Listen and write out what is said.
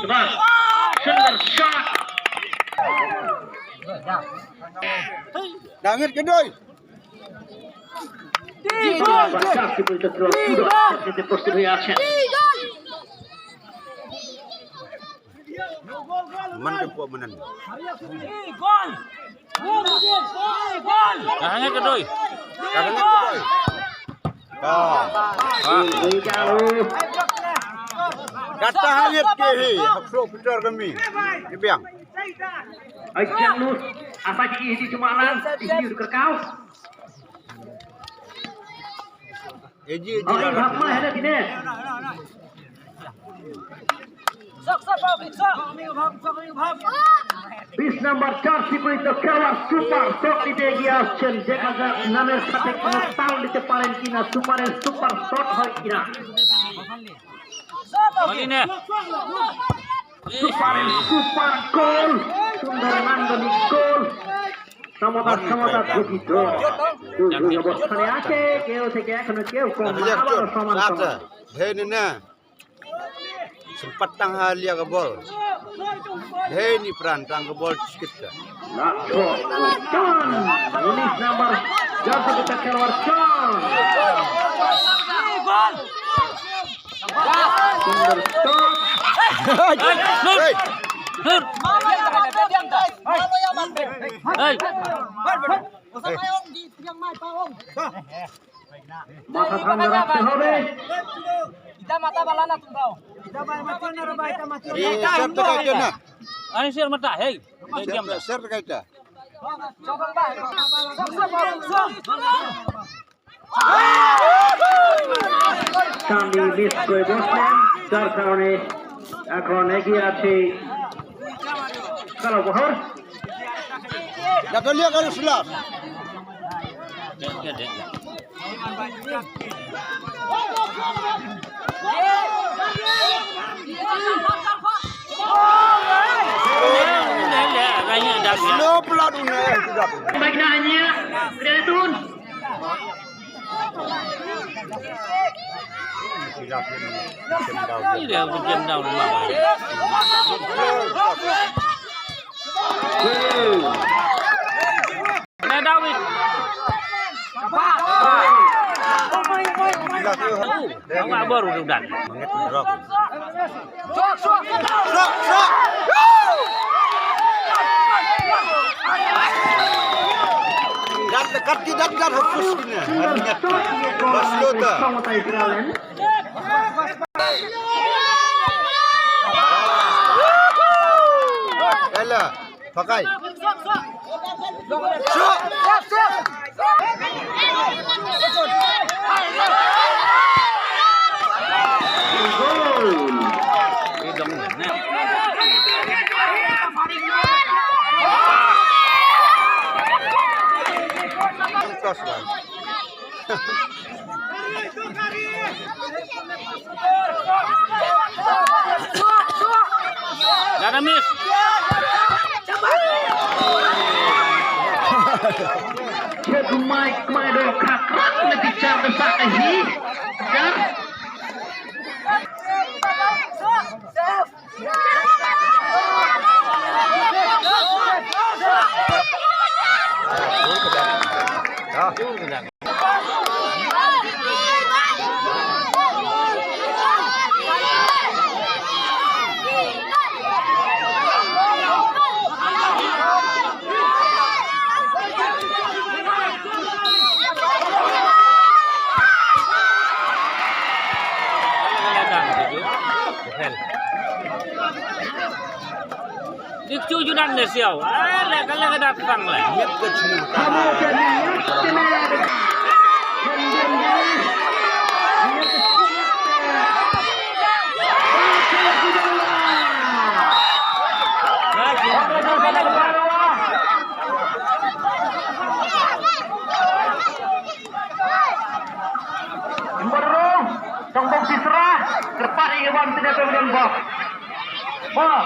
Bang. Sunder shot. Dangit kedoi. Bakasi pun terus sudah kita post reaction. Man po menan. Gol. Dangit kedoi. Dangit kedoi. Jauh. Kata hanyut ke hi. Hakso putar kami. Kebiang. Aisyah Nur. Apa jadi ini cuma lang di sini udah kerkau. Eji Oh, ini apa ada sini? Bis number 4 itu kawan super shot di degi action jaga namer sate tahun di depan kina super shot hoy kina Maline. super goal sunder nandoni goal samota begitu tuh ya bos kali ake keo থেকে এখনো কেউ কম না আবার সমান সমান Hei nina. Sempat tang halia ke bol. Hei ni perantang ke bol sikit ke. John unis nomor jasa kita keluar John sunder shot Hei. Nur. Hei. মাথা ঠান্ডা রাখতে হবে Ser terkait na. Ani sir mata hei. Diam dah. Ser terkait dah. চান্দি মিস করে বসলেন যার কারণে এখন এগিয়ে আছে কালো বহর Dah lihat kalau sulap. Dia dia. Slow pula dunia sudah. baik nanya Gretun Ini dia jam down rumah. Dah David. Awak baru dah. Mangit drop. Sok. Sok. Dan dekat tidak dan hapus ini. Hanya Baslo tu. ক্ষমতায় ফেরালেন Ela, pakai. Sok. গোল Hidung ni. Tos lah. Dah ada miss. Jadi Mike Mado kakak lebih car besar lagi dan Dia cujuan dia siau. Kalau ada datang lah. Niat ke sini. kamu jadi yakin Tong bok diserah, kerpat iwan tidak kemudian bok. Bok.